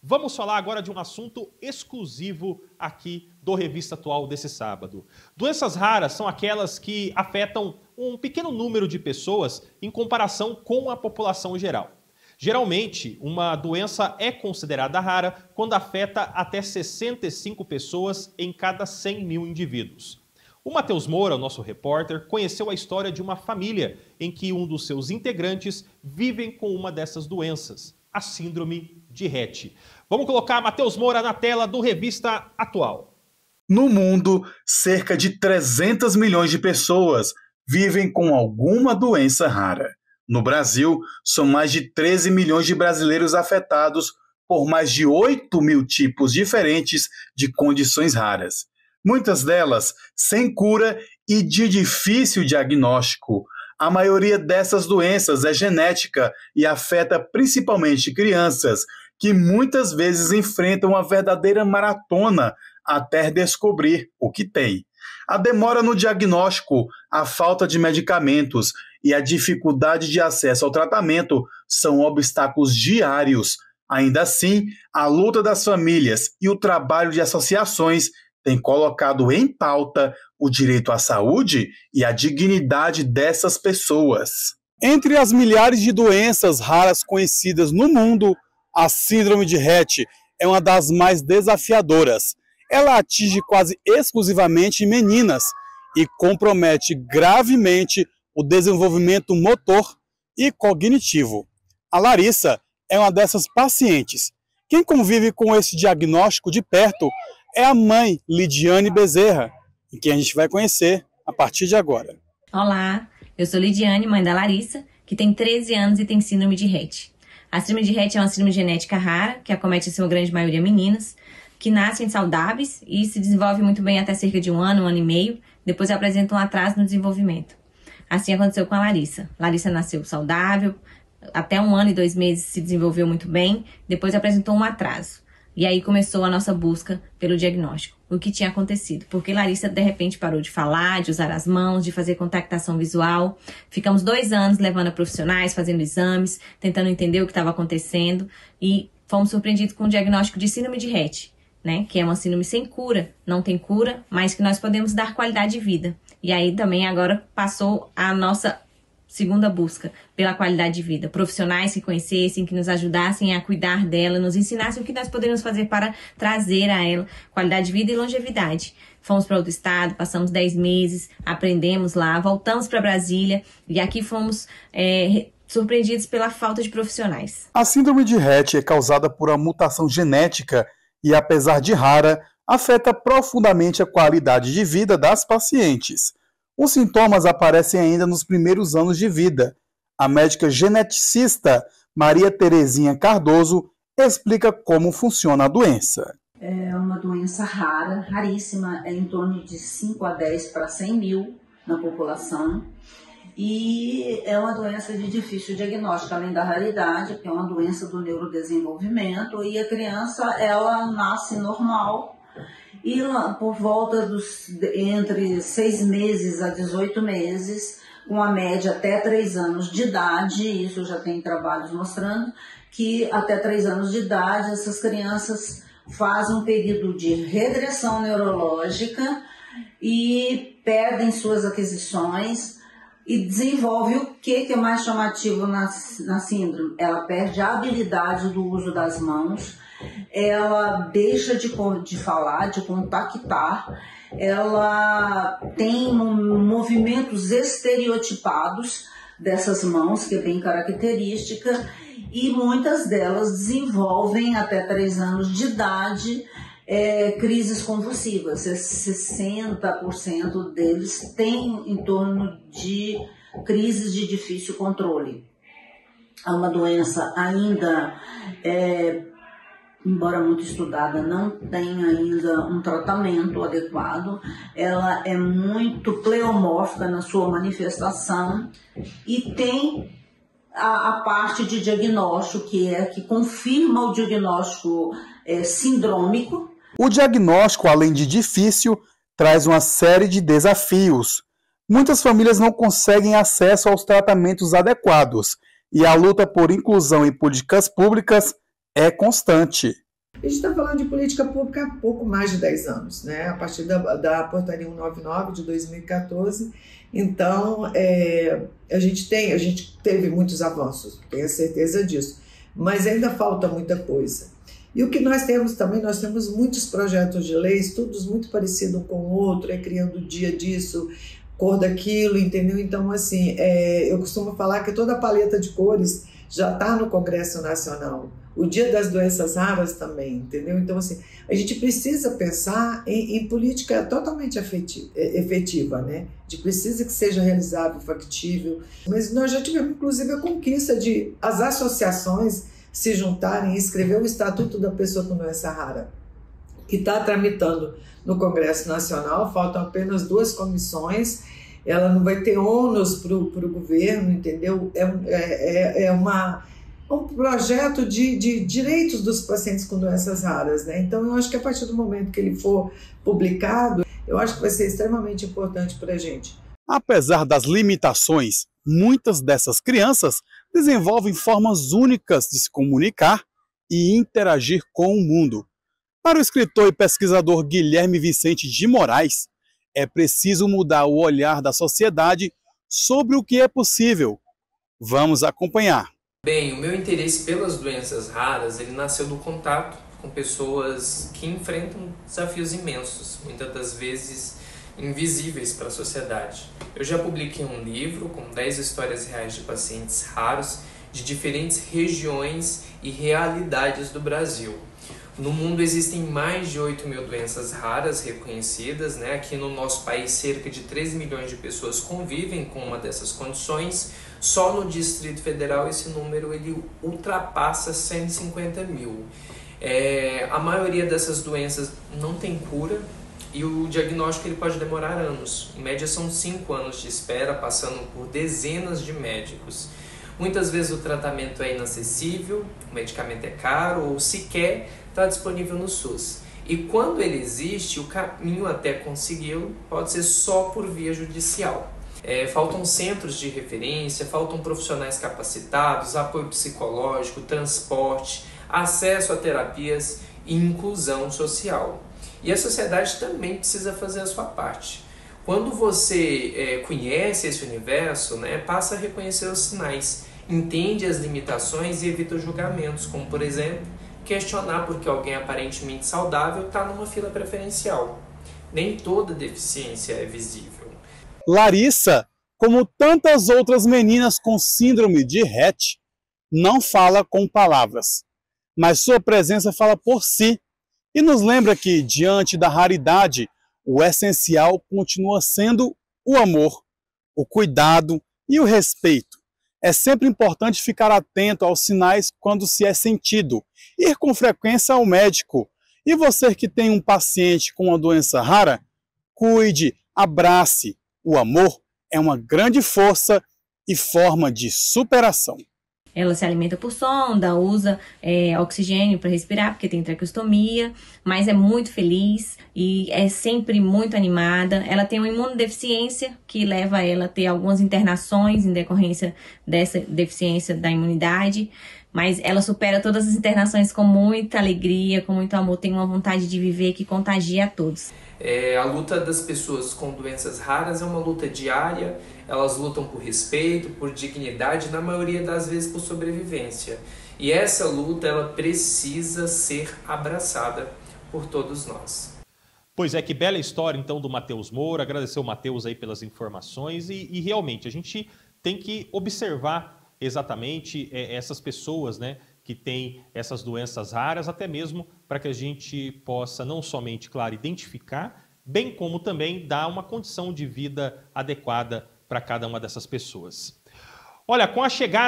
Vamos falar agora de um assunto exclusivo aqui do Revista Atual desse sábado. Doenças raras são aquelas que afetam um pequeno número de pessoas em comparação com a população geral. Geralmente, uma doença é considerada rara quando afeta até 65 pessoas em cada 100 mil indivíduos. O Matheus Moura, nosso repórter, conheceu a história de uma família em que um dos seus integrantes vivem com uma dessas doenças, a síndrome de Rett. Vamos colocar Matheus Moura na tela do Revista Atual. No mundo, cerca de 300 milhões de pessoas vivem com alguma doença rara. No Brasil, são mais de 13 milhões de brasileiros afetados por mais de 8 mil tipos diferentes de condições raras. Muitas delas sem cura e de difícil diagnóstico. A maioria dessas doenças é genética e afeta principalmente crianças, que muitas vezes enfrentam uma verdadeira maratona até descobrir o que tem. A demora no diagnóstico, a falta de medicamentos e a dificuldade de acesso ao tratamento são obstáculos diários. Ainda assim, a luta das famílias e o trabalho de associações têm colocado em pauta o direito à saúde e a dignidade dessas pessoas. Entre as milhares de doenças raras conhecidas no mundo, a síndrome de Rett é uma das mais desafiadoras. Ela atinge quase exclusivamente meninas e compromete gravemente o desenvolvimento motor e cognitivo. A Larissa é uma dessas pacientes. Quem convive com esse diagnóstico de perto é a mãe Lidiane Bezerra, em quem a gente vai conhecer a partir de agora. Olá, eu sou Lidiane, mãe da Larissa, que tem 13 anos e tem síndrome de Rett. A síndrome de Rett é uma síndrome genética rara, que acomete em sua grande maioria meninas, que nascem saudáveis e se desenvolvem muito bem até cerca de um ano e meio, depois apresentam um atraso no desenvolvimento. Assim aconteceu com a Larissa. Larissa nasceu saudável, até 1 ano e 2 meses se desenvolveu muito bem, depois apresentou um atraso. E aí começou a nossa busca pelo diagnóstico. O que tinha acontecido? Porque Larissa, de repente, parou de falar, de usar as mãos, de fazer contactação visual. Ficamos 2 anos levando a profissionais, fazendo exames, tentando entender o que estava acontecendo. E fomos surpreendidos com o diagnóstico de síndrome de Rett, né? Que é uma síndrome sem cura. Não tem cura, mas que nós podemos dar qualidade de vida. E aí também agora passou a nossa segunda busca pela qualidade de vida. Profissionais que conhecessem, que nos ajudassem a cuidar dela, nos ensinassem o que nós poderíamos fazer para trazer a ela qualidade de vida e longevidade. Fomos para outro estado, passamos 10 meses, aprendemos lá, voltamos para Brasília e aqui fomos surpreendidos pela falta de profissionais. A síndrome de Rett é causada por uma mutação genética e, apesar de rara, afeta profundamente a qualidade de vida das pacientes. Os sintomas aparecem ainda nos primeiros anos de vida. A médica geneticista Maria Terezinha Cardoso explica como funciona a doença. É uma doença rara, raríssima, é em torno de 5 a 10 para 100 mil na população. E é uma doença de difícil diagnóstico, além da raridade, que é uma doença do neurodesenvolvimento, e a criança, ela nasce normal, e por volta entre 6 meses a 18 meses, com a média até 3 anos de idade, isso já tem trabalhos mostrando, que até 3 anos de idade essas crianças fazem um período de regressão neurológica e perdem suas aquisições e desenvolve o que é mais chamativo na síndrome. Ela perde a habilidade do uso das mãos, ela deixa de falar, de contactar, ela tem movimentos estereotipados dessas mãos, que é bem característica, e muitas delas desenvolvem até 3 anos de idade crises convulsivas. 60% deles têm em torno de crises de difícil controle. É uma doença ainda, embora muito estudada, não tem ainda um tratamento adequado. Ela é muito pleomórfica na sua manifestação e tem a parte de diagnóstico, que confirma o diagnóstico sindrômico. O diagnóstico, além de difícil, traz uma série de desafios. Muitas famílias não conseguem acesso aos tratamentos adequados e a luta por inclusão em políticas públicas é constante. A gente está falando de política pública há pouco mais de 10 anos, né? A partir da Portaria 199 de 2014. Então, a gente teve muitos avanços, tenho certeza disso, mas ainda falta muita coisa. E o que nós temos também, nós temos muitos projetos de leis, todos muito parecidos um com o outro, criando dia disso, cor daquilo, entendeu? Então, assim, eu costumo falar que toda a paleta de cores já está no Congresso Nacional. O Dia das Doenças Raras também, entendeu? Então, assim, a gente precisa pensar em política totalmente efetiva, né? A gente precisa que seja realizável, factível. Mas nós já tivemos, inclusive, a conquista de as associações se juntarem e escrever o Estatuto da Pessoa com Doença Rara, que está tramitando no Congresso Nacional. Faltam apenas 2 comissões. Ela não vai ter ônus para o governo, entendeu? É um projeto de direitos dos pacientes com doenças raras, né? Então, eu acho que a partir do momento que ele for publicado, eu acho que vai ser extremamente importante para a gente. Apesar das limitações, muitas dessas crianças desenvolvem formas únicas de se comunicar e interagir com o mundo. Para o escritor e pesquisador Guilherme Vicente de Moraes, é preciso mudar o olhar da sociedade sobre o que é possível. Vamos acompanhar. Bem, o meu interesse pelas doenças raras, ele nasceu do contato com pessoas que enfrentam desafios imensos, muitas das vezes invisíveis para a sociedade. Eu já publiquei um livro com 10 histórias reais de pacientes raros de diferentes regiões e realidades do Brasil. No mundo existem mais de 8 mil doenças raras reconhecidas, né? Aqui no nosso país, cerca de 13 milhões de pessoas convivem com uma dessas condições. Só no Distrito Federal esse número ele ultrapassa 150 mil. A maioria dessas doenças não tem cura e o diagnóstico ele pode demorar anos. Em média são 5 anos de espera, passando por dezenas de médicos. Muitas vezes o tratamento é inacessível, o medicamento é caro ou sequer está disponível no SUS. E quando ele existe, o caminho até consegui-lo pode ser só por via judicial. Faltam centros de referência, faltam profissionais capacitados, apoio psicológico, transporte, acesso a terapias e inclusão social. E a sociedade também precisa fazer a sua parte. Quando você conhece esse universo, né, passa a reconhecer os sinais, entende as limitações e evita julgamentos, como, por exemplo, questionar porque alguém aparentemente saudável está numa fila preferencial. Nem toda deficiência é visível. Larissa, como tantas outras meninas com síndrome de Rett, não fala com palavras, mas sua presença fala por si e nos lembra que, diante da raridade, o essencial continua sendo o amor, o cuidado e o respeito. É sempre importante ficar atento aos sinais quando se é sentido, ir com frequência ao médico. E você que tem um paciente com uma doença rara, cuide, abrace. O amor é uma grande força e forma de superação. Ela se alimenta por sonda, usa oxigênio para respirar, porque tem traqueostomia, mas é muito feliz e é sempre muito animada. Ela tem uma imunodeficiência que leva ela a ter algumas internações em decorrência dessa deficiência da imunidade, mas ela supera todas as internações com muita alegria, com muito amor, tem uma vontade de viver que contagia a todos. A luta das pessoas com doenças raras é uma luta diária, elas lutam por respeito, por dignidade, na maioria das vezes por sobrevivência. E essa luta ela precisa ser abraçada por todos nós. Pois é, que bela história então do Matheus Moura, agradecer o Matheus aí pelas informações e realmente a gente tem que observar exatamente essas pessoas, né, que têm essas doenças raras, até mesmo para que a gente possa não somente, claro, identificar, bem como também dar uma condição de vida adequada para cada uma dessas pessoas. Olha, com a chegada